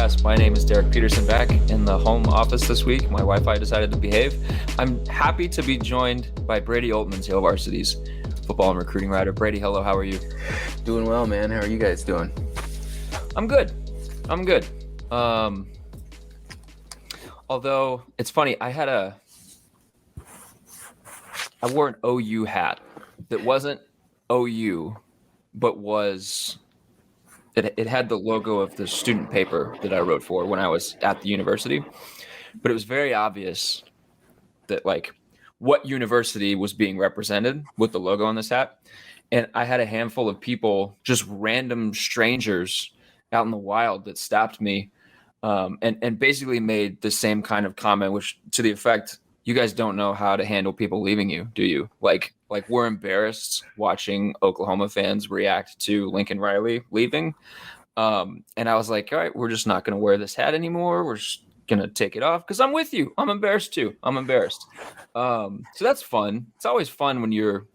podcast. My name is Derek Peterson, back in the home office this week. My Wi-Fi decided to behave. I'm happy to be joined by Brady Oltmans, Varsity's football and recruiting writer. Brady, hello, how are you? Doing well, man. How are you guys doing? I'm good. Although it's funny, I wore an OU hat that wasn't OU, but it had the logo of the student paper that I wrote for when I was at the university. But it was very obvious that what university was being represented with the logo on this hat. And I had a handful of people, just random strangers out in the wild, that stopped me and basically made the same kind of comment, which to the effect, you guys don't know how to handle people leaving you, do you? Like we're embarrassed watching Oklahoma fans react to Lincoln Riley leaving. And I was like, all right, we're just not going to wear this hat anymore. We're just going to take it off because I'm with you. I'm embarrassed too. So that's fun. It's always fun when you're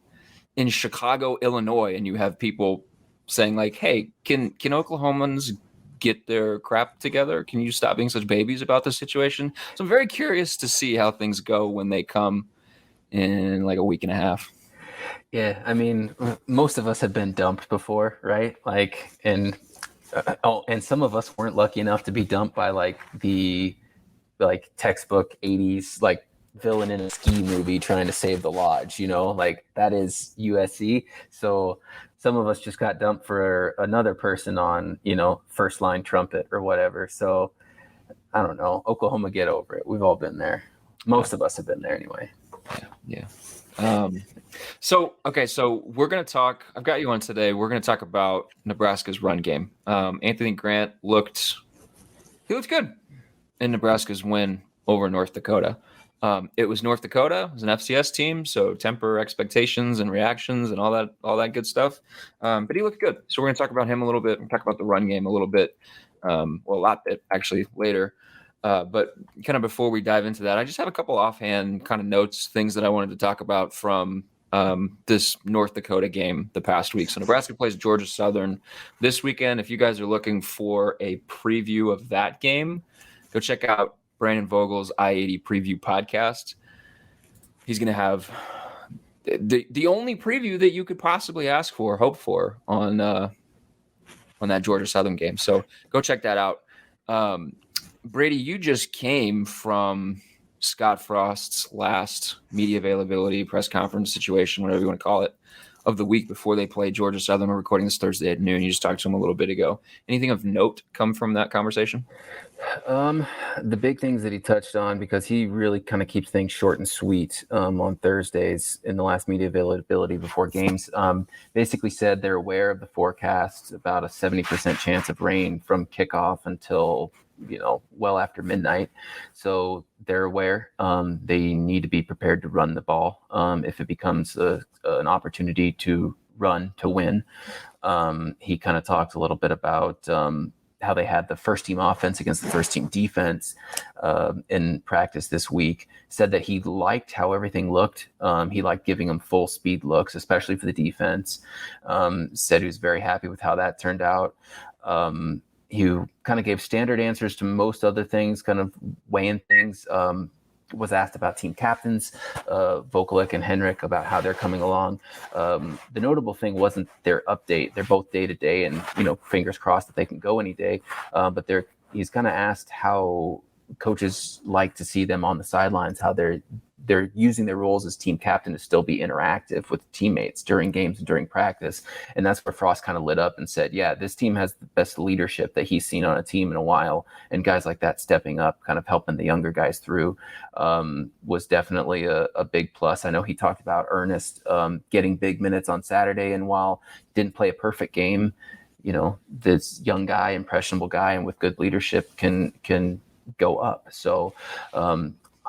in Chicago, Illinois, and you have people saying like, hey, can Oklahomans get their crap together? Can you stop being such babies about this situation? So I'm very curious to see how things go when they come in like a week and a half. Yeah, I mean, most of us have been dumped before, right? And some of us weren't lucky enough to be dumped by the textbook 80s villain in a ski movie trying to save the lodge, that is USC. So some of us just got dumped for another person on, first line trumpet or whatever. So I don't know. Oklahoma, get over it. We've all been there. Most of us have been there anyway. Yeah. So we're going to talk, I've got you on today. We're going to talk about Nebraska's run game. Anthony Grant looked good in Nebraska's win over North Dakota. It was North Dakota. It was an FCS team, so temper expectations and reactions and all that good stuff. But he looked good. So we're going to talk about him a little bit and talk about the run game a little bit, a lot bit actually later. But kind of before we dive into that, I just have a couple offhand kind of notes, things that I wanted to talk about from this North Dakota game the past week. So Nebraska plays Georgia Southern this weekend. If you guys are looking for a preview of that game, go check out Brandon Vogel's I-80 preview podcast. He's going to have the only preview that you could possibly hope for on that Georgia Southern game. So go check that out. Brady, you just came from Scott Frost's last media availability press conference situation, whatever you want to call it, of the week before they play Georgia Southern. We're recording this Thursday at noon. You just talked to him a little bit ago. Anything of note come from that conversation? The big things that he touched on, because he really kind of keeps things short and sweet on Thursdays in the last media availability before games, basically said they're aware of the forecast, about a 70% chance of rain from kickoff until well after midnight. So they're aware. They need to be prepared to run the ball if it becomes an opportunity to run to win. He kind of talked a little bit about how they had the first team offense against the first team defense in practice this week. Said that he liked how everything looked. He liked giving them full speed looks, especially for the defense. Said he was very happy with how that turned out. He kind of gave standard answers to most other things, kind of weighing things. Was asked about team captains, Vokalek and Henrik, about how they're coming along. The notable thing wasn't their update. They're both day to day, and fingers crossed that they can go any day. But he's kind of asked how coaches like to see them on the sidelines, how they're using their roles as team captain to still be interactive with teammates during games and during practice. And that's where Frost kind of lit up and said, yeah, this team has the best leadership that he's seen on a team in a while. And guys like that stepping up, kind of helping the younger guys through, was definitely a big plus. I know he talked about Ernest getting big minutes on Saturday, and while didn't play a perfect game, this young guy, impressionable guy, and with good leadership can go up. So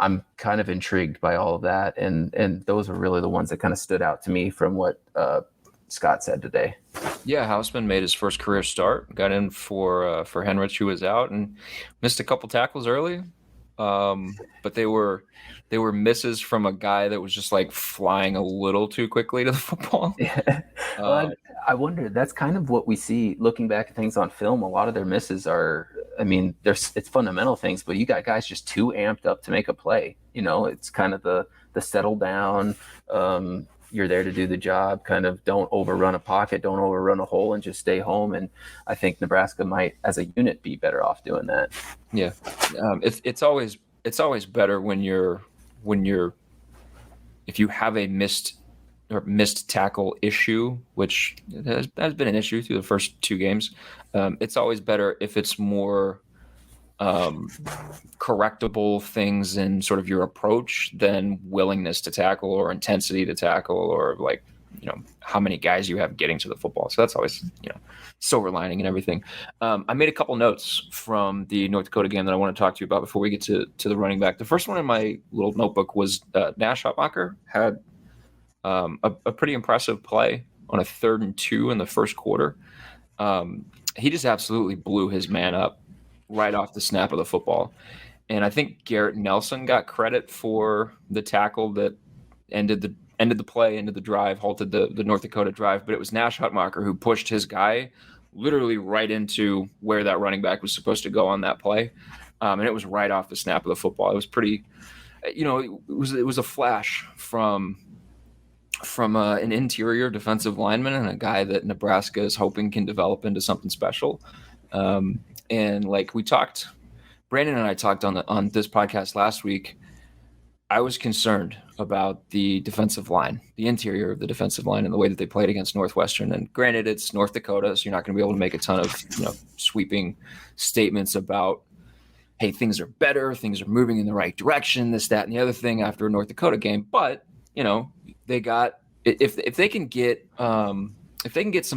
I'm kind of intrigued by all of that. And those are really the ones that kind of stood out to me from what Scott said today. Yeah, Hausman made his first career start, got in for Henrich, who was out, and missed a couple tackles early. but they were misses from a guy that was just like flying a little too quickly to the football. Yeah. Well, I wonder, that's kind of what we see looking back at things on film. A lot of their misses are, I mean, it's fundamental things, but you got guys just too amped up to make a play. It's kind of the settle down. You're there to do the job. Kind of don't overrun a pocket, don't overrun a hole, and just stay home. And I think Nebraska might, as a unit, be better off doing that. Yeah, it's always better when you're if you have a missed tackle issue, which has been an issue through the first two games. It's always better if it's more correctable things in sort of your approach than willingness to tackle or intensity to tackle or like, how many guys you have getting to the football. So that's always, silver lining and everything. I made a couple notes from the North Dakota game that I want to talk to you about before we get to the running back. The first one in my little notebook was Nash Hutmacher had a pretty impressive play on a 3rd and 2 in the first quarter. He just absolutely blew his man up right off the snap of the football. And I think Garrett Nelson got credit for the tackle that ended the play, ended the drive, halted the North Dakota drive. But it was Nash Hutmacher who pushed his guy literally right into where that running back was supposed to go on that play. And it was right off the snap of the football. It was pretty, it was a flash from an interior defensive lineman and a guy that Nebraska is hoping can develop into something special. And like we talked, Brandon and I talked on this podcast last week, I was concerned about the defensive line, the interior of the defensive line and the way that they played against Northwestern. And granted, it's North Dakota, so you're not going to be able to make a ton of sweeping statements about, hey, things are better, things are moving in the right direction, this, that, and the other thing after a North Dakota game. But, they got if they can get some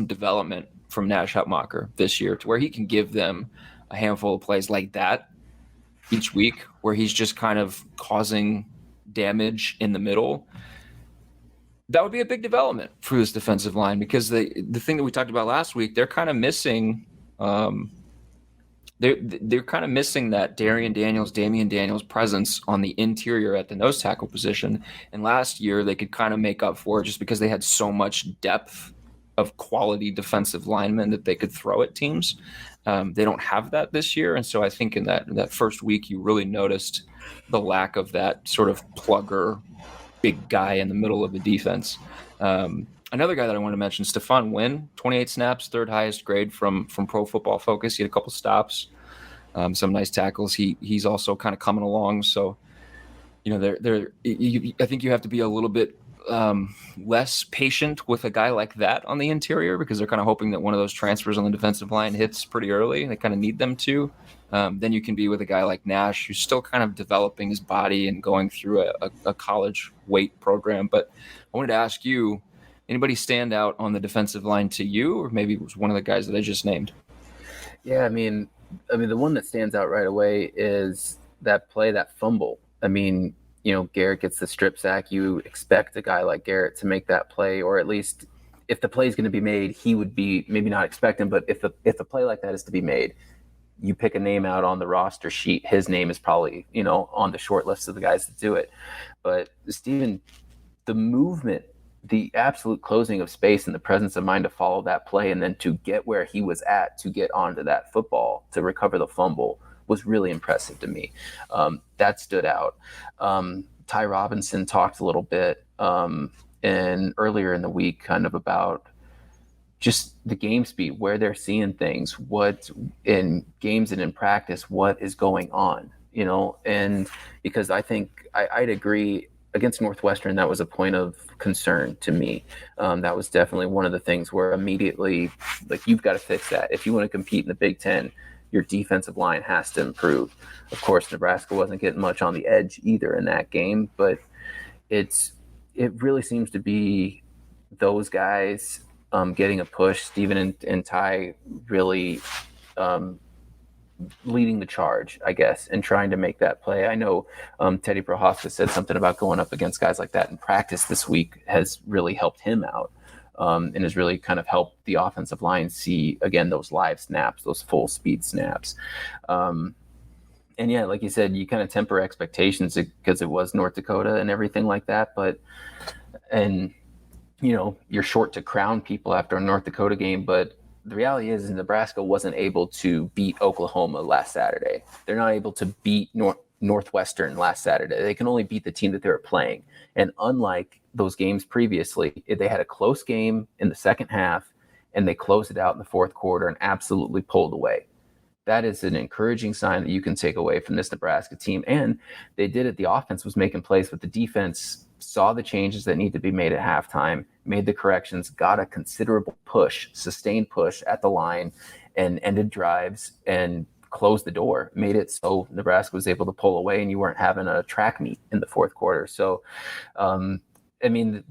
development from Nash Hutmacher this year to where he can give them a handful of plays like that each week where he's just kind of causing damage in the middle, that would be a big development for this defensive line, because the thing that we talked about last week, they're kind of missing they're kind of missing that Damian Daniels presence on the interior at the nose tackle position. And last year they could kind of make up for it just because they had so much depth of quality defensive linemen that they could throw at teams. They don't have that this year. And so I think in that first week, you really noticed the lack of that sort of plugger big guy in the middle of the defense. Another guy that I want to mention, Stephon Wynn, 28 snaps, 3rd highest grade from Pro Football Focus. He had a couple stops, some nice tackles. He's also kind of coming along. So, I think you have to be a little bit less patient with a guy like that on the interior, because they're kind of hoping that one of those transfers on the defensive line hits pretty early. They kind of need them to. Then you can be with a guy like Nash, who's still kind of developing his body and going through a college weight program. But I wanted to ask you, anybody stand out on the defensive line to you, or maybe it was one of the guys that I just named? Yeah, I mean, the one that stands out right away is that play, that fumble. I mean, Garrett gets the strip sack. You expect a guy like Garrett to make that play, or at least if the play is going to be made, he would be maybe not expecting, but if the play like that is to be made, you pick a name out on the roster sheet, his name is probably, on the short list of the guys that do it. But Steven, the movement, the absolute closing of space and the presence of mind to follow that play and then to get where he was at to get onto that football to recover the fumble was really impressive to me. That stood out. Ty Robinson talked a little bit and earlier in the week kind of about just the game speed, where they're seeing things, what in games and in practice, what is going on, and because I think I'd agree against Northwestern, that was a point of concern to me. That was definitely one of the things where immediately, like, you've got to fix that. If you want to compete in the Big Ten, your defensive line has to improve. Of course, Nebraska wasn't getting much on the edge either in that game, but it really seems to be those guys getting a push. Steven and Ty really leading the charge, I guess, and trying to make that play. I know Teddy Prohaska said something about going up against guys like that in practice this week has really helped him out and has really kind of helped the offensive line see, again, those live snaps, those full speed snaps. And yeah, like you said, you kind of temper expectations because it was North Dakota and everything like that. And you're short to crown people after a North Dakota game, but the reality is Nebraska wasn't able to beat Oklahoma last Saturday. They're not able to beat Northwestern last Saturday. They can only beat the team that they were playing. And unlike those games previously, they had a close game in the second half, and they closed it out in the fourth quarter and absolutely pulled away. That is an encouraging sign that you can take away from this Nebraska team. And they did it. The offense was making plays, but the defense saw the changes that need to be made at halftime, made the corrections, got a considerable push, sustained push at the line, and ended drives and closed the door, made it so Nebraska was able to pull away and you weren't having a track meet in the fourth quarter. So, I mean,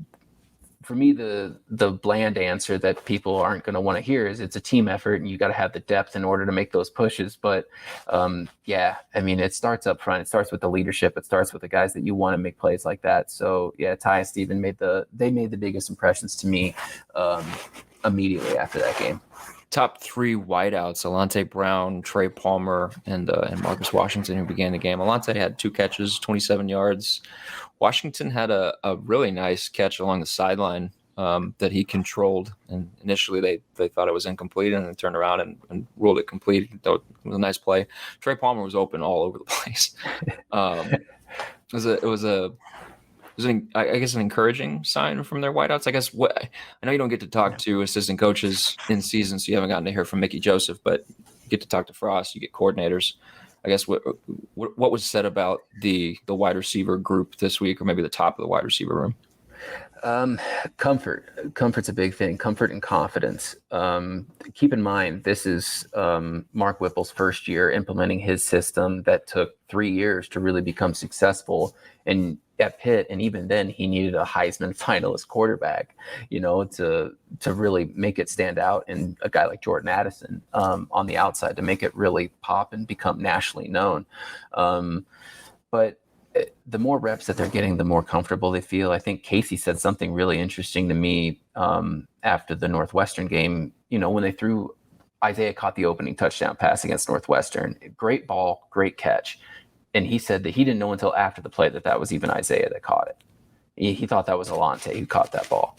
for me, the bland answer that people aren't going to want to hear is it's a team effort and you got to have the depth in order to make those pushes. But yeah, I mean, it starts up front. It starts with the leadership. It starts with the guys that you want to make plays like that. So yeah, Ty and Steven made the biggest impressions to me immediately after that game. Top three wideouts: Alante Brown, Trey Palmer, and Marcus Washington, who began the game. Alante had 2 catches, 27 yards. Washington had a really nice catch along the sideline that he controlled. And initially they thought it was incomplete and then turned around and ruled it complete. It was a nice play. Trey Palmer was open all over the place. It was I guess an encouraging sign from their wideouts. I guess I know you don't get to talk to assistant coaches in season, so you haven't gotten to hear from Mickey Joseph, but you get to talk to Frost. You get coordinators. I guess what was said about the wide receiver group this week, or maybe the top of the wide receiver room? Comfort's a big thing. Comfort and confidence. Keep in mind, this is Mark Whipple's first year implementing his system that took 3 years to really become successful. And at Pitt, and even then, he needed a Heisman finalist quarterback, to really make it stand out, and a guy like Jordan Addison on the outside to make it really pop and become nationally known. But the more reps that they're getting, the more comfortable they feel. I think Casey said something really interesting to me after the Northwestern game. When they threw, Isaiah caught the opening touchdown pass against Northwestern. Great ball, great catch. And he said that he didn't know until after the play that was even Isaiah that caught it. He thought that was Alante who caught that ball,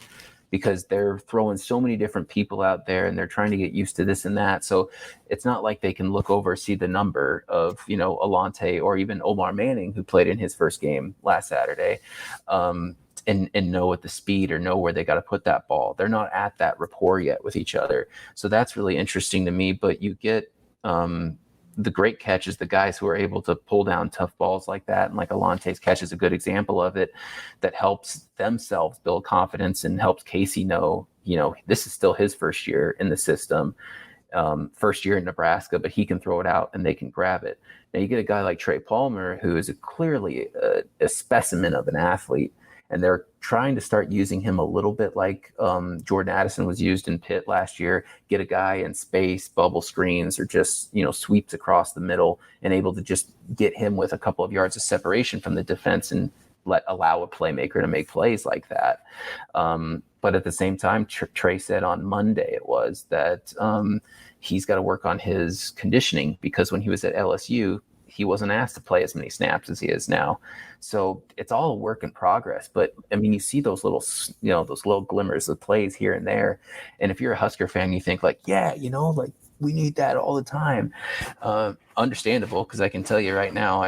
because they're throwing so many different people out there and they're trying to get used to this and that. So it's not like they can look over, see the number of, Alante or even Omar Manning, who played in his first game last Saturday, and know what the speed or know where they got to put that ball. They're not at that rapport yet with each other. So that's really interesting to me. But you get the great catches, the guys who are able to pull down tough balls like that. And like Alante's catch is a good example of it, that helps themselves build confidence and helps Casey know, this is still his first year in the system, first year in Nebraska, but he can throw it out and they can grab it. Now you get a guy like Trey Palmer, who is clearly a specimen of an athlete, and they're trying to start using him a little bit like Jordan Addison was used in Pitt last year. Get a guy in space, bubble screens, or just sweeps across the middle, and able to just get him with a couple of yards of separation from the defense and allow a playmaker to make plays like that. But at the same time, Trey said on Monday that he's got to work on his conditioning, because when he was at LSU, he wasn't asked to play as many snaps as he is now. So it's all a work in progress. But I mean, you see those little glimmers of plays here and there. And if you're a Husker fan, you think like, yeah, like we need that all the time. Understandable, because I can tell you right now,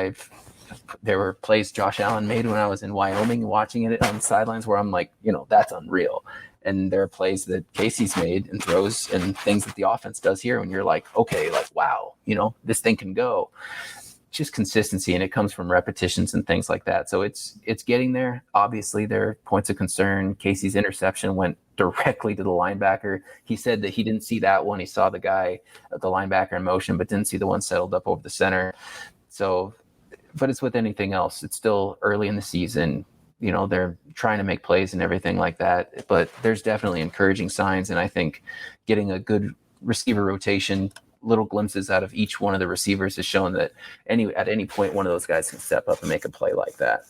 there were plays Josh Allen made when I was in Wyoming watching it on the sidelines where I'm like, that's unreal. And there are plays that Casey's made and throws and things that the offense does here, and you're like, okay, like, wow, this thing can go. Just consistency, and it comes from repetitions and things like that. So it's getting there. Obviously, there are points of concern. Casey's interception went directly to the linebacker. He said that he didn't see that one. He saw the guy, the linebacker, in motion, but didn't see the one settled up over the center. So, but it's with anything else. It's still early in the season. They're trying to make plays and everything like that. But there's definitely encouraging signs, and I think getting a good receiver rotation, little glimpses out of each one of the receivers, has shown that at any point one of those guys can step up and make a play like that.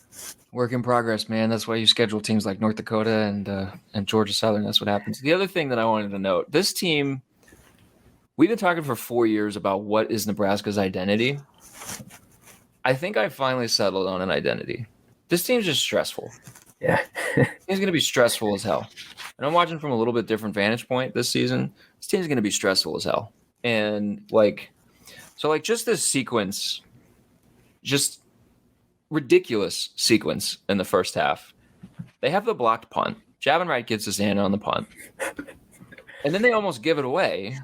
Work in progress, man. That's why you schedule teams like North Dakota and Georgia Southern. That's what happens. The other thing that I wanted to note, this team, we've been talking for 4 years about what is Nebraska's identity. I think I finally settled on an identity. This team's just stressful. Yeah. It's going to be stressful as hell. And I'm watching from a little bit different vantage point this season. This team's going to be stressful as hell. And just this sequence, just ridiculous sequence in the first half. They have the blocked punt. Javin Wright gets his hand on the punt. And then they almost give it away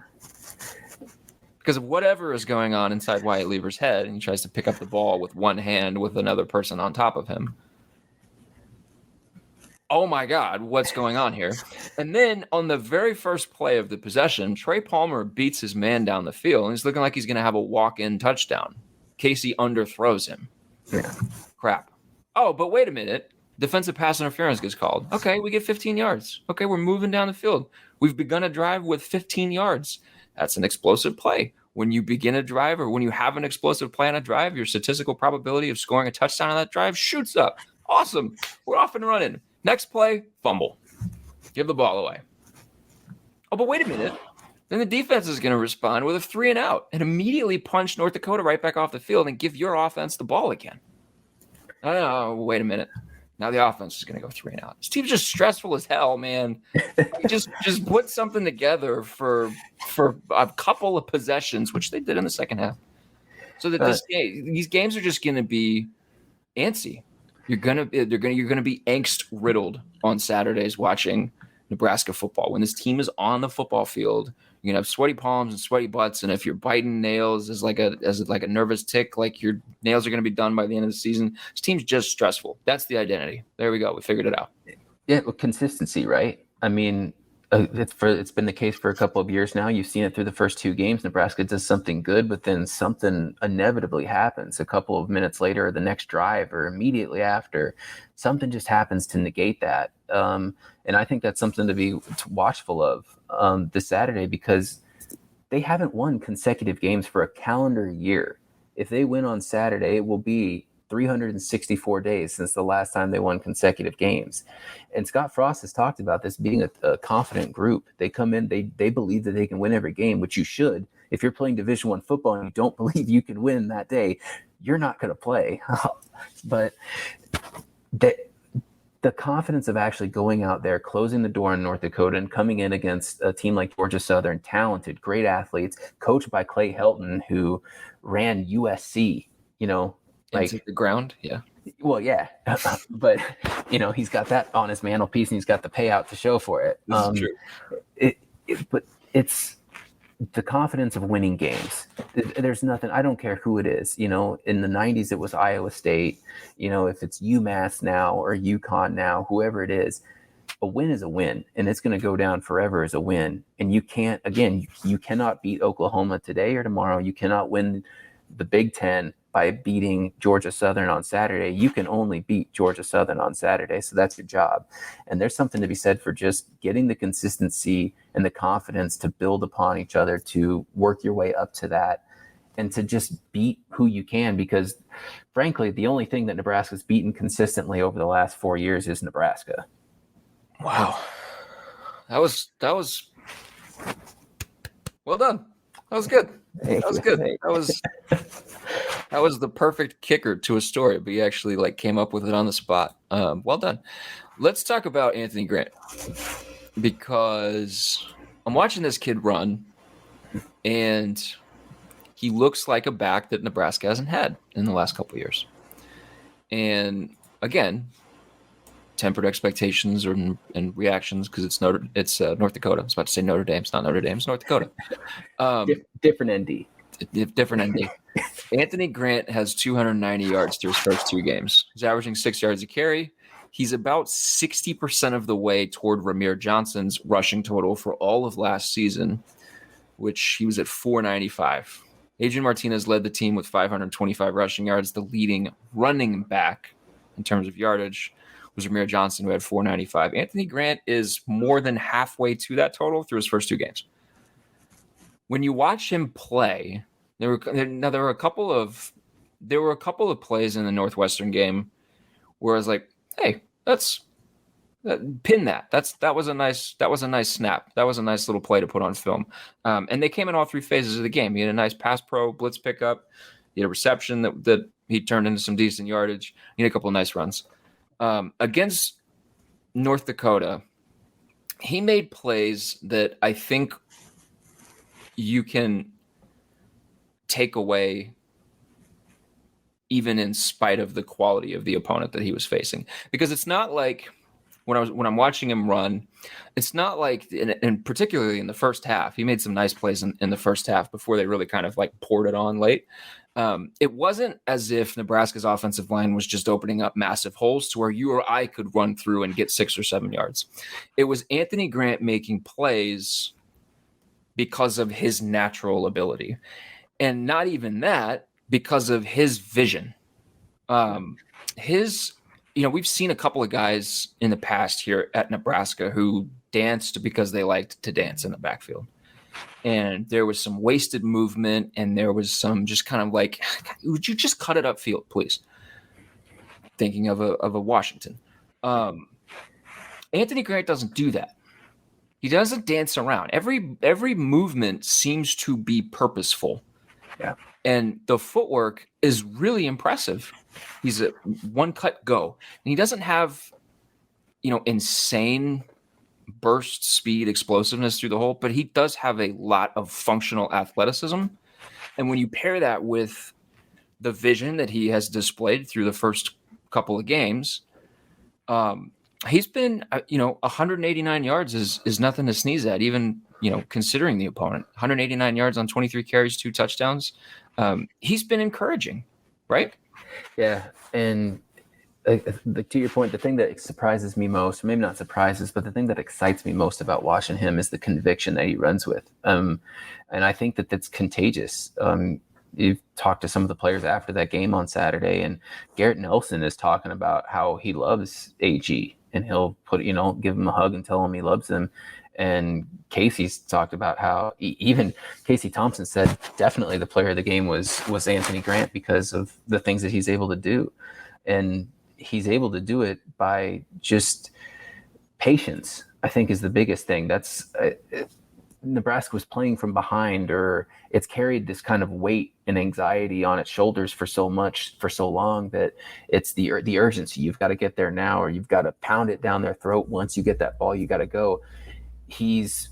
because of whatever is going on inside Wyatt Lever's head. And he tries to pick up the ball with one hand with another person on top of him. Oh my God, what's going on here? And then on the very first play of the possession, Trey Palmer beats his man down the field, and he's looking like he's going to have a walk-in touchdown. Casey underthrows him. Yeah. Crap. Oh, but wait a minute. Defensive pass interference gets called. Okay, we get 15 yards. Okay, we're moving down the field. We've begun a drive with 15 yards. That's an explosive play. When you begin a drive or when you have an explosive play on a drive, your statistical probability of scoring a touchdown on that drive shoots up. Awesome. We're off and running. Next play, fumble. Give the ball away. Oh, but wait a minute. Then the defense is going to respond with a 3-and-out and immediately punch North Dakota right back off the field and give your offense the ball again. Oh, wait a minute. Now the offense is going to go 3-and-out. This team's just stressful as hell, man. just put something together for a couple of possessions, which they did in the second half. So that these games are just going to be antsy. You're gonna be angst riddled on Saturdays watching Nebraska football. When this team is on the football field, you're gonna have sweaty palms and sweaty butts, and if you're biting nails as like a nervous tick, like your nails are gonna be done by the end of the season. This team's just stressful. That's the identity. There we go. We figured it out. Yeah, well, consistency, right? I mean, it's been the case for a couple of years now. You've seen it through the first two games. Nebraska does something good, but then something inevitably happens a couple of minutes later, or the next drive, or immediately after. Something just happens to negate that. And I think that's something to be watchful of this Saturday, because they haven't won consecutive games for a calendar year. If they win on Saturday, it will be 364 days since the last time they won consecutive games. And Scott Frost has talked about this being a confident group. They come in, they believe that they can win every game, which you should. If you're playing Division I football and you don't believe you can win that day, you're not going to play. But the confidence of actually going out there, closing the door in North Dakota and coming in against a team like Georgia Southern, talented, great athletes, coached by Clay Helton, who ran USC, like into the ground. Yeah. Well, yeah. But, he's got that on his mantelpiece and he's got the payout to show for it. This is true. But it's the confidence of winning games. There's nothing, I don't care who it is. In the 90s, it was Iowa State. If it's UMass now or UConn now, whoever it is, a win is a win, and it's going to go down forever as a win. And you can't, again, you cannot beat Oklahoma today or tomorrow. You cannot win the Big Ten by beating Georgia Southern on Saturday. You can only beat Georgia Southern on Saturday. So that's your job. And there's something to be said for just getting the consistency and the confidence to build upon each other, to work your way up to that, and to just beat who you can. Because frankly, the only thing that Nebraska's beaten consistently over the last 4 years is Nebraska. Wow. That was well done. That was good. That was good. That was the perfect kicker to a story, but you actually came up with it on the spot. Well done. Let's talk about Anthony Grant, because I'm watching this kid run, and he looks like a back that Nebraska hasn't had in the last couple of years. And again, tempered expectations and reactions, because it's North Dakota. I was about to say Notre Dame. It's not Notre Dame. It's North Dakota. Different ND. Different ND. Anthony Grant has 290 yards through his first two games. He's averaging 6 yards a carry. He's about 60% of the way toward Ramir Johnson's rushing total for all of last season, which he was at 495. Adrian Martinez led the team with 525 rushing yards. The leading running back in terms of yardage was Ramir Johnson, who had 495. Anthony Grant is more than halfway to that total through his first two games. When you watch him play, there were a couple of plays in the Northwestern game where I was like, "Hey, pin that. That was a nice snap. That was a nice little play to put on film." And they came in all three phases of the game. He had a nice pass pro blitz pickup. He had a reception that He turned into some decent yardage. He had a couple of nice runs. Against North Dakota, he made plays that I think you can take away even in spite of the quality of the opponent that he was facing. Because it's not like when I'm watching him run, it's not like, and particularly in the first half, he made some nice plays in the first half before they really kind of like poured it on late. It wasn't as if Nebraska's offensive line was just opening up massive holes to where you or I could run through and get 6 or 7 yards. It was Anthony Grant making plays because of his natural ability. And not even that, because of his vision. We've seen a couple of guys in the past here at Nebraska who danced because they liked to dance in the backfield. And there was some wasted movement, and there was some just kind of like, would you just cut it upfield, please? Thinking of a Washington. Anthony Grant doesn't do that. He doesn't dance around. Every movement seems to be purposeful. Yeah. And the footwork is really impressive. He's a one cut go. And he doesn't have, insane burst speed, explosiveness through the hole, but he does have a lot of functional athleticism. And when you pair that with the vision that he has displayed through the first couple of games, he's been, 189 yards is nothing to sneeze at, even, considering the opponent. 189 yards on 23 carries, 2 touchdowns. He's been encouraging, right? Yeah. And to your point, the thing that surprises me most, maybe not surprises, but the thing that excites me most about watching him is the conviction that he runs with. And I think that that's contagious. You've talked to some of the players after that game on Saturday, and Garrett Nelson is talking about how he loves AG, and he'll give him a hug and tell him he loves him. And Casey's talked about how even Casey Thompson said definitely the player of the game was Anthony Grant because of the things that he's able to do. And he's able to do it by just patience, I think, is the biggest thing. That's Nebraska was playing from behind, or it's carried this kind of weight and anxiety on its shoulders for so long that it's the urgency. You've got to get there now, or you've got to pound it down their throat. Once you get that ball, you got to go. He's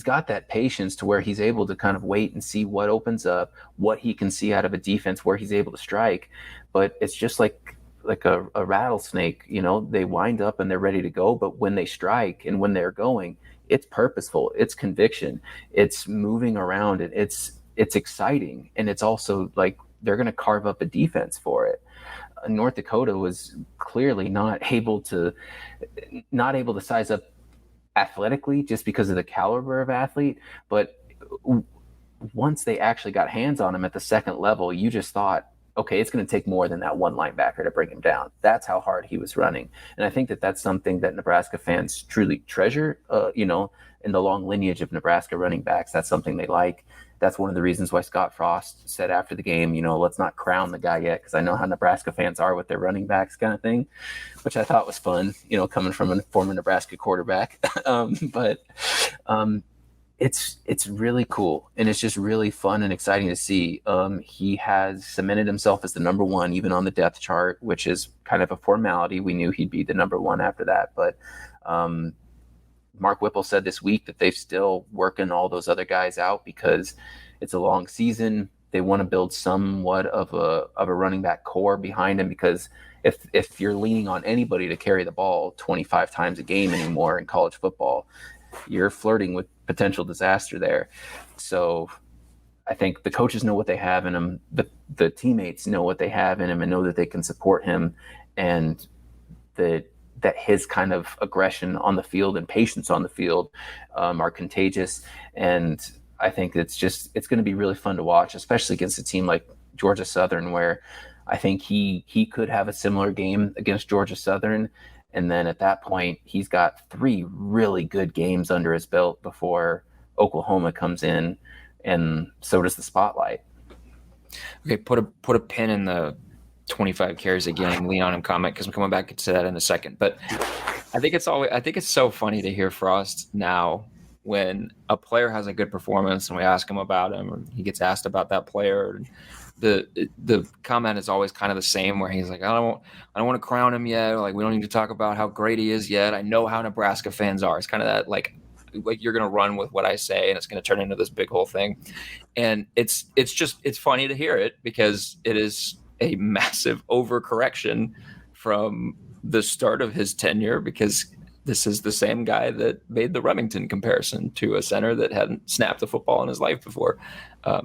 got that patience to where he's able to kind of wait and see what opens up, what he can see out of a defense, where he's able to strike. But it's just like a rattlesnake, they wind up and they're ready to go. But when they strike and when they're going, it's purposeful, it's conviction, it's moving around, and it's exciting. And it's also like they're going to carve up a defense for it. North Dakota was clearly not able to size up athletically just because of the caliber of athlete. But once they actually got hands on him at the second level, you just thought, okay, it's going to take more than that one linebacker to bring him down. That's how hard he was running. And I think that that's something that Nebraska fans truly treasure, in the long lineage of Nebraska running backs. That's something they like. That's one of the reasons why Scott Frost said after the game, let's not crown the guy yet, because I know how Nebraska fans are with their running backs kind of thing, which I thought was fun, coming from a former Nebraska quarterback. It's really cool, and it's just really fun and exciting to see. He has cemented himself as the number one, even on the depth chart, which is kind of a formality. We knew he'd be the number one after that, but Mark Whipple said this week that they're still working all those other guys out because it's a long season. They want to build somewhat of a running back core behind him, because if you're leaning on anybody to carry the ball 25 times a game anymore in college football, you're flirting with potential disaster there. So I think the coaches know what they have in him. The teammates know what they have in him and know that they can support him, and that his kind of aggression on the field and patience on the field are contagious. And I think it's going to be really fun to watch, especially against a team like Georgia Southern, where I think he could have a similar game against Georgia Southern. And then at that point, he's got 3 really good games under his belt before Oklahoma comes in, and so does the spotlight. Okay, put a pin in the 25 carries a game, lean on him comment, because I'm coming back to that in a second. But I think it's so funny to hear Frost now when a player has a good performance and we ask him about him, or he gets asked about that player. the comment is always kind of the same, where he's like, I don't want to crown him yet. Like, we don't need to talk about how great he is yet. I know how Nebraska fans are. It's kind of that like you're going to run with what I say, and it's going to turn into this big whole thing. And it's funny to hear it, because it is a massive overcorrection from the start of his tenure, because this is the same guy that made the Remington comparison to a center that hadn't snapped a football in his life before.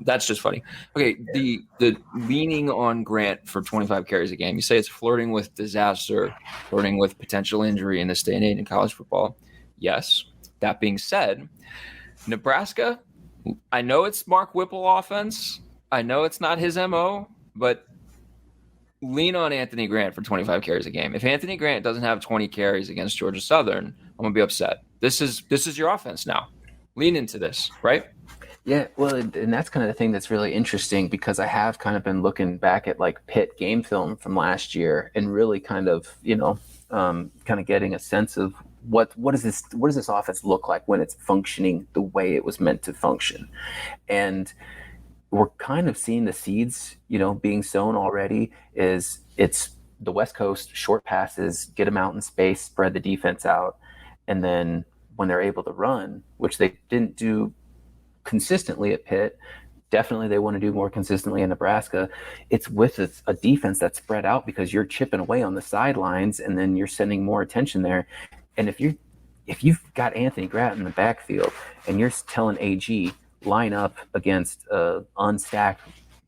That's just funny. Okay, the leaning on Grant for 25 carries a game, you say it's flirting with disaster, flirting with potential injury in this day and age in college football. Yes. That being said, Nebraska, I know it's Mark Whipple offense. I know it's not his MO, but lean on Anthony Grant for 25 carries a game. If Anthony Grant doesn't have 20 carries against Georgia Southern, I'm going to be upset. This is your offense now. Lean into this, right? Yeah, well, and that's kind of the thing that's really interesting, because I have kind of been looking back at like Pitt game film from last year and really kind of, kind of getting a sense of what does this offense look like when it's functioning the way it was meant to function. And we're kind of seeing the seeds, being sown already. It's the West Coast, short passes, get them out in space, spread the defense out. And then when they're able to run, which they didn't do consistently at Pitt, definitely they want to do more consistently in Nebraska. It's with a defense that's spread out, because you're chipping away on the sidelines and then you're sending more attention there. And if you've got Anthony Grant in the backfield and you're telling AG line up against a unstacked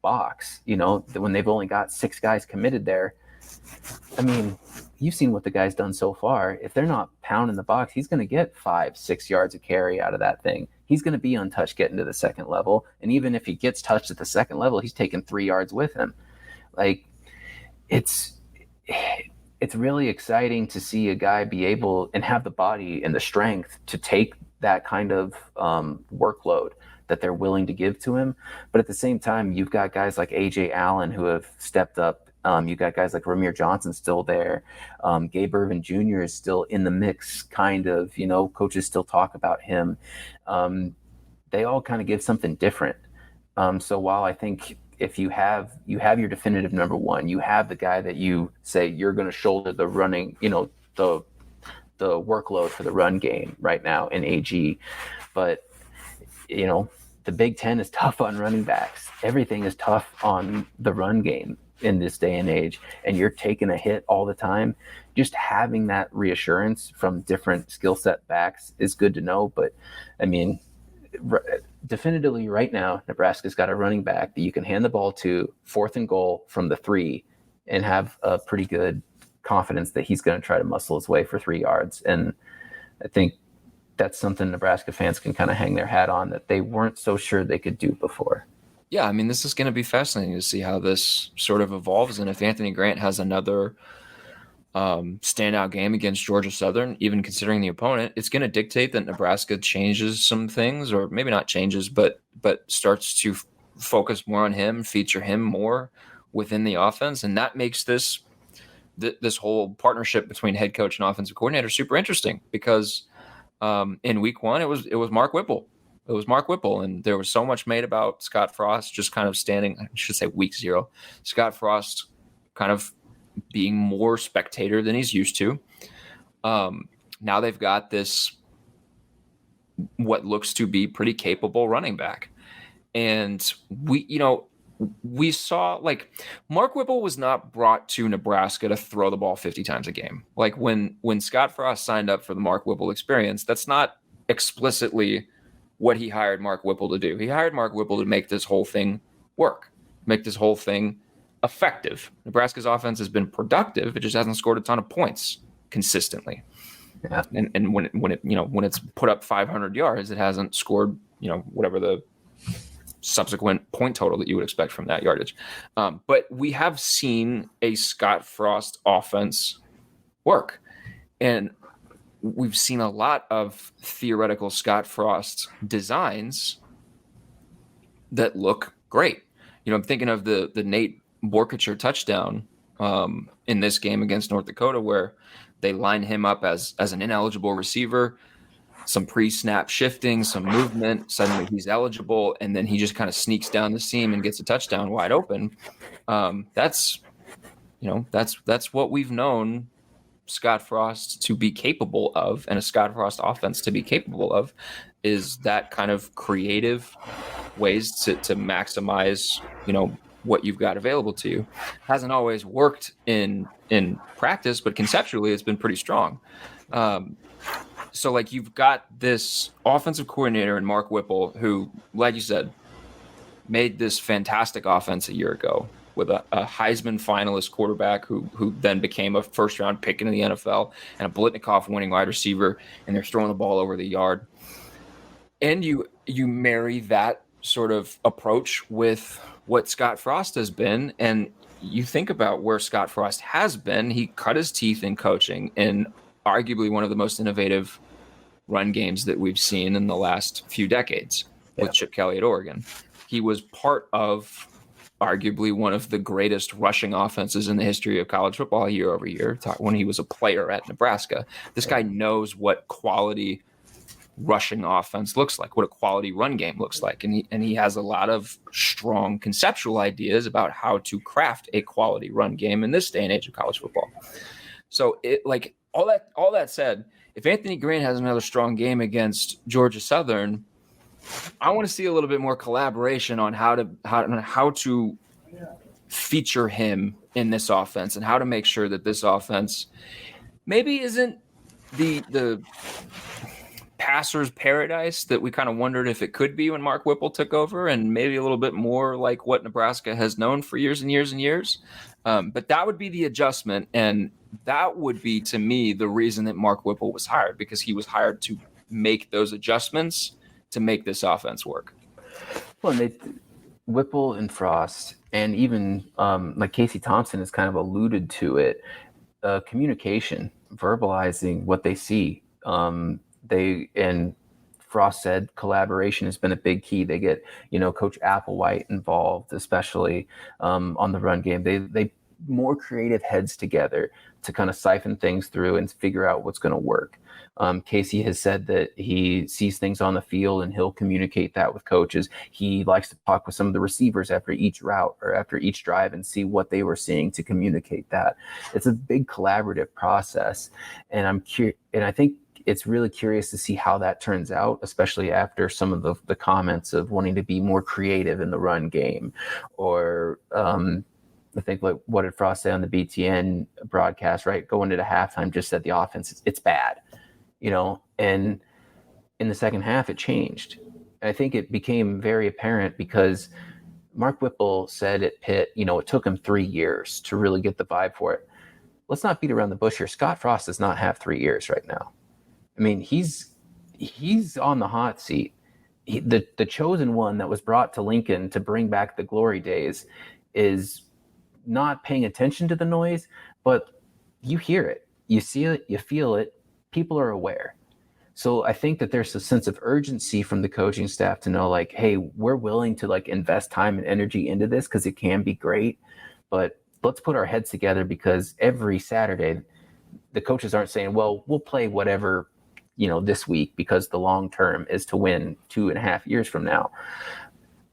box, when they've only got 6 guys committed there, I mean, you've seen what the guy's done so far. If they're not pounding the box, he's going to get 5-6 yards of carry out of that thing. He's going to be untouched getting to the second level. And even if he gets touched at the second level, he's taking 3 yards with him. Like, it's really exciting to see a guy be able and have the body and the strength to take that kind of workload that they're willing to give to him. But at the same time, you've got guys like A.J. Allen who have stepped up. You've got guys like Ramir Johnson still there. Gabe Irvin Jr. is still in the mix, kind of. Coaches still talk about him. They all kind of give something different. So while I think if you have your definitive number one, you have the guy that you say you're going to shoulder the running, the workload for the run game right now in AG. But, the Big Ten is tough on running backs. Everything is tough on the run game in this day and age, and you're taking a hit all the time. Just having that reassurance from different skill set backs is good to know. But I mean, definitively right now, Nebraska's got a running back that you can hand the ball to 4th and goal from the 3 and have a pretty good confidence that he's going to try to muscle his way for 3 yards. And I think that's something Nebraska fans can kind of hang their hat on that they weren't so sure they could do before. Yeah, I mean, this is going to be fascinating to see how this sort of evolves. And if Anthony Grant has another standout game against Georgia Southern, even considering the opponent, it's going to dictate that Nebraska changes some things, or maybe not changes, but starts to focus more on him, feature him more within the offense. And that makes this whole partnership between head coach and offensive coordinator super interesting, because in week 1, it was Mark Whipple. It was Mark Whipple, and there was so much made about Scott Frost just kind of standing, I should say week 0, Scott Frost kind of being more spectator than he's used to. Now they've got this, what looks to be pretty capable running back. And we saw, like, Mark Whipple was not brought to Nebraska to throw the ball 50 times a game. Like when Scott Frost signed up for the Mark Whipple experience, that's not explicitly what he hired Mark Whipple to do. He hired Mark Whipple to make this whole thing work, make this whole thing effective. Nebraska's offense has been productive. It just hasn't scored a ton of points consistently. Yeah. And when it's put up 500 yards, it hasn't scored, whatever the subsequent point total that you would expect from that yardage. But we have seen a Scott Frost offense work. And we've seen a lot of theoretical Scott Frost designs that look great. I'm thinking of the Nate Borkacher touchdown in this game against North Dakota, where they line him up as an ineligible receiver, some pre-snap shifting, some movement. Suddenly he's eligible, and then he just kind of sneaks down the seam and gets a touchdown wide open. That's what we've known Scott Frost to be capable of, and a Scott Frost offense to be capable of, is that kind of creative ways to maximize, what you've got available to you. Hasn't always worked in practice, but conceptually it's been pretty strong. So like you've got this offensive coordinator in Mark Whipple, who, like you said, made this fantastic offense a year ago with a Heisman finalist quarterback who then became a first-round pick into the NFL, and a Blitnikoff winning wide receiver, and they're throwing the ball over the yard. And you marry that sort of approach with what Scott Frost has been, and you think about where Scott Frost has been. He cut his teeth in coaching in arguably one of the most innovative run games that we've seen in the last few decades with Chip Kelly at Oregon. He was part of arguably one of the greatest rushing offenses in the history of college football year over year when he was a player at Nebraska. This guy knows what quality rushing offense looks like, what a quality run game looks like. And he has a lot of strong conceptual ideas about how to craft a quality run game in this day and age of college football. So all that said, if Anthony Grant has another strong game against Georgia Southern, I want to see a little bit more collaboration on how to feature him in this offense, and how to make sure that this offense maybe isn't the passer's paradise that we kind of wondered if it could be when Mark Whipple took over, and maybe a little bit more like what Nebraska has known for years and years and years. But that would be the adjustment, and that would be, to me, the reason that Mark Whipple was hired, because he was hired to make those adjustments to make this offense work. Well, Whipple and Frost, and even like Casey Thompson has kind of alluded to it, communication, verbalizing what they see. And Frost said collaboration has been a big key. They get, Coach Applewhite involved, especially on the run game. They more creative heads together to kind of siphon things through and figure out what's going to work. Casey has said that he sees things on the field and he'll communicate that with coaches. He likes to talk with some of the receivers after each route or after each drive and see what they were seeing to communicate that. It's a big collaborative process. And I think it's really curious to see how that turns out, especially after some of the comments of wanting to be more creative in the run game. Or I think, like, what did Frost say on the BTN broadcast, right? Going into halftime, just said the offense, it's bad, and in the second half it changed. I think it became very apparent because Mark Whipple said at Pitt, it took him 3 years to really get the vibe for it. Let's not beat around the bush here. Scott Frost does not have 3 years right now. I mean, he's on the hot seat. The chosen one that was brought to Lincoln to bring back the glory days is not paying attention to the noise, but you hear it, you see it, you feel it. People are aware. So I think that there's a sense of urgency from the coaching staff to know, like, hey, we're willing to invest time and energy into this because it can be great, but let's put our heads together, because every Saturday the coaches aren't saying, well, we'll play whatever, this week, because the long term is to win 2.5 years from now.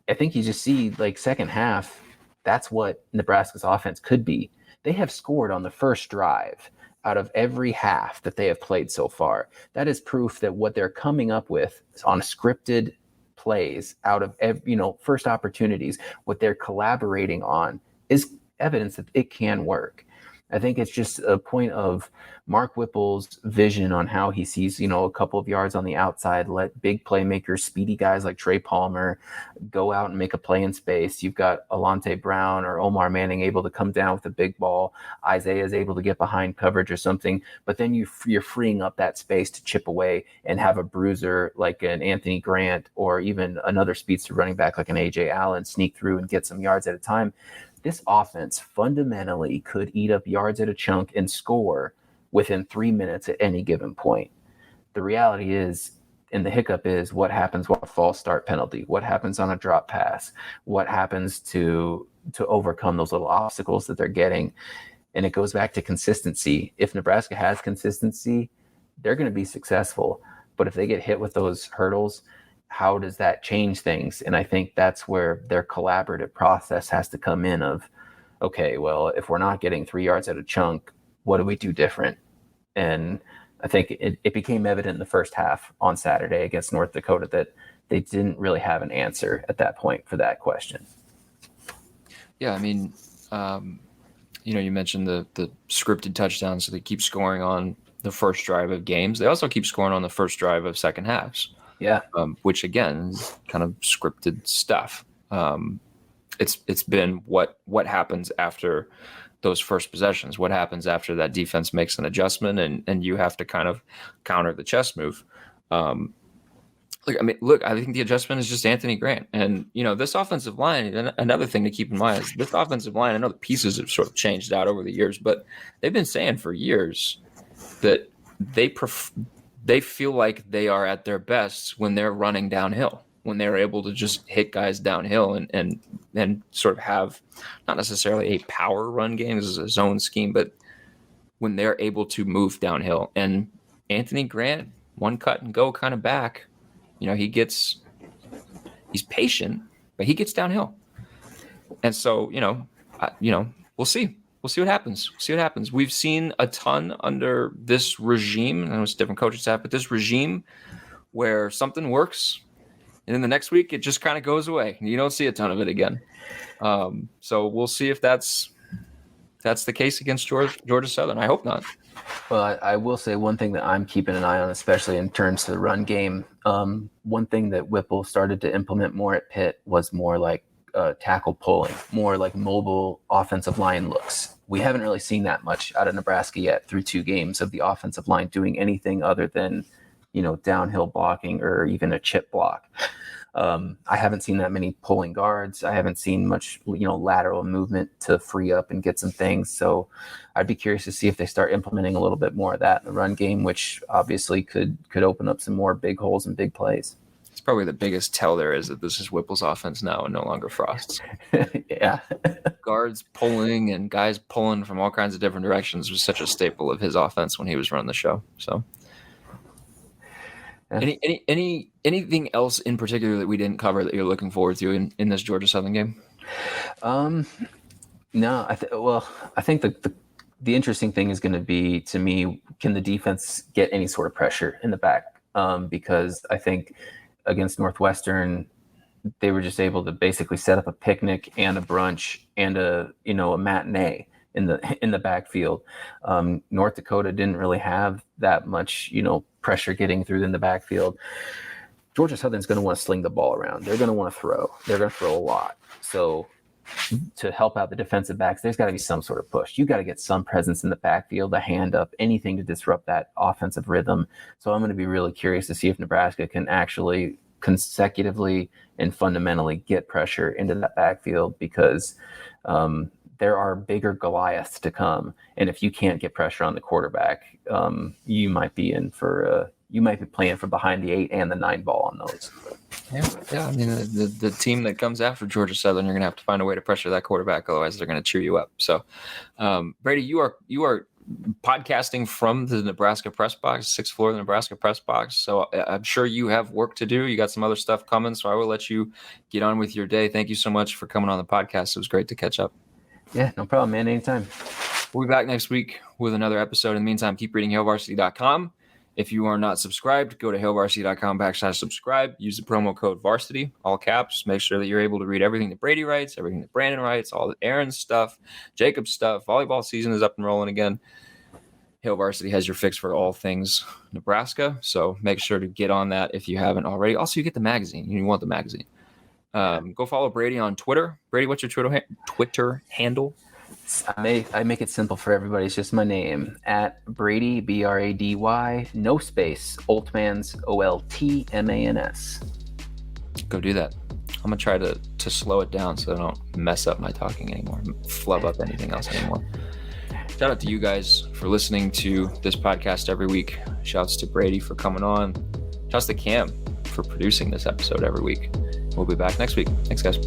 I think you just see, second half, that's what Nebraska's offense could be. They have scored on the first drive out of every half that they have played so far. That is proof that what they're coming up with on scripted plays out of first opportunities, what they're collaborating on, is evidence that it can work. I think it's just a point of Mark Whipple's vision on how he sees, a couple of yards on the outside, let big playmakers, speedy guys like Trey Palmer go out and make a play in space. You've got Alante Brown or Omar Manning able to come down with a big ball. Isaiah is able to get behind coverage or something, but then you're freeing up that space to chip away and have a bruiser like an Anthony Grant, or even another speedster running back like an AJ Allen, sneak through and get some yards at a time. This offense fundamentally could eat up yards at a chunk and score within 3 minutes at any given point. The reality is, and the hiccup is, what happens with a false start penalty? What happens on a drop pass? What happens to overcome those little obstacles that they're getting? And it goes back to consistency. If Nebraska has consistency, they're going to be successful. But if they get hit with those hurdles, how does that change things? And I think that's where their collaborative process has to come in of, okay, well, if we're not getting 3 yards at a chunk, what do we do different? And I think it became evident in the first half on Saturday against North Dakota that they didn't really have an answer at that point for that question. Yeah, I mean, you mentioned the scripted touchdowns, so they keep scoring on the first drive of games. They also keep scoring on the first drive of second halves. Yeah. Which again is kind of scripted stuff. It's been what happens after those first possessions. What happens after that defense makes an adjustment and you have to kind of counter the chess move. I think the adjustment is just Anthony Grant. And, this offensive line, another thing to keep in mind is this offensive line, I know the pieces have sort of changed out over the years, but they've been saying for years that they feel like they are at their best when they're running downhill, when they're able to just hit guys downhill and sort of have not necessarily a power run game, this is a zone scheme, but when they're able to move downhill. And Anthony Grant, one cut and go kind of back, he's patient, but he gets downhill. And so, we'll see. We'll see what happens. We've seen a ton under this regime. I know it's different coaching staff, but this regime where something works and then the next week it just kind of goes away. You don't see a ton of it again. So we'll see if that's the case against Georgia Southern. I hope not. Well, I will say one thing that I'm keeping an eye on, especially in terms of the run game. One thing that Whipple started to implement more at Pitt was more like tackle pulling, more like mobile offensive line looks. We haven't really seen that much out of Nebraska yet through 2 games of the offensive line doing anything other than, downhill blocking or even a chip block. I haven't seen that many pulling guards. I haven't seen much, lateral movement to free up and get some things. So I'd be curious to see if they start implementing a little bit more of that in the run game, which obviously could open up some more big holes and big plays. It's probably the biggest tell there is that this is Whipple's offense now and no longer Frost's. Yeah. Guards pulling and guys pulling from all kinds of different directions was such a staple of his offense when he was running the show. So yeah. Anything else in particular that we didn't cover that you're looking forward to in this Georgia Southern game? No, I think the interesting thing is going to be, to me, can the defense get any sort of pressure in the back? Because I think against Northwestern, they were just able to basically set up a picnic and a brunch and a matinee in the backfield. North Dakota didn't really have that much, pressure getting through in the backfield. Georgia Southern's going to want to sling the ball around. They're going to want to throw. They're going to throw a lot. So to help out the defensive backs, there's got to be some sort of push. You got to get some presence in the backfield, a hand up, anything to disrupt that offensive rhythm. So I'm going to be really curious to see if Nebraska can actually consecutively and fundamentally get pressure into that backfield, because there are bigger Goliaths to come. And if you can't get pressure on the quarterback, you might be playing from behind the 8 and the 9 ball on those. Yeah. I mean, the team that comes after Georgia Southern, you're going to have to find a way to pressure that quarterback. Otherwise, they're going to cheer you up. So, Brady, you are podcasting from the Nebraska press box, 6th floor of the Nebraska press box. So I'm sure you have work to do. You got some other stuff coming. So I will let you get on with your day. Thank you so much for coming on the podcast. It was great to catch up. Yeah, no problem, man. Anytime. We'll be back next week with another episode. In the meantime, keep reading HailVarsity.com. If you are not subscribed, go to HailVarsity.com/subscribe. Use the promo code Varsity, all caps. Make sure that you're able to read everything that Brady writes, everything that Brandon writes, all the Aaron's stuff, Jacob's stuff. Volleyball season is up and rolling again. Hail Varsity has your fix for all things Nebraska, so make sure to get on that if you haven't already. Also, you get the magazine. You want the magazine. Go follow Brady on Twitter. Brady, what's your Twitter handle? I make it simple for everybody. It's just my name, at Brady, Brady, no space, Oltmans, Oltmans. Go do that. I'm going to try to slow it down so I don't mess up my talking anymore, flub up anything else anymore. Shout out to you guys for listening to this podcast every week. Shouts to Brady for coming on. Shouts to Cam for producing this episode every week. We'll be back next week. Thanks, guys.